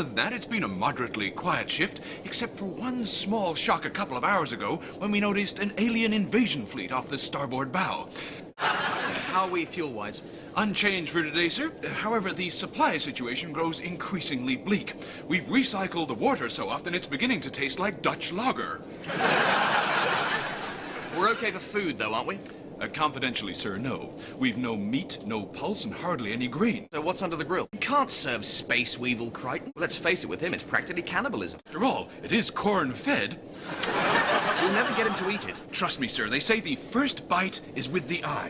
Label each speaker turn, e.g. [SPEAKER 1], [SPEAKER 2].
[SPEAKER 1] Other than that, it's been a moderately quiet shift, except for one small shock a couple of hours ago when we noticed an alien invasion fleet off the starboard bow.
[SPEAKER 2] How are we fuel-wise?
[SPEAKER 1] Unchanged for today, sir. However, the supply situation grows increasingly bleak. We've recycled the water so often it's beginning to taste like Dutch lager.
[SPEAKER 2] We're okay for food, though, aren't we?
[SPEAKER 1] Confidentially, sir, no. We've no meat, no pulse, and hardly any grain.
[SPEAKER 2] So what's under the grill? You can't serve Space Weevil Crichton. Let's face it, with him, it's practically cannibalism.
[SPEAKER 1] After all, it is corn-fed.
[SPEAKER 2] We'll never get him to eat it.
[SPEAKER 1] Trust me, sir, they say the first bite is with the eye.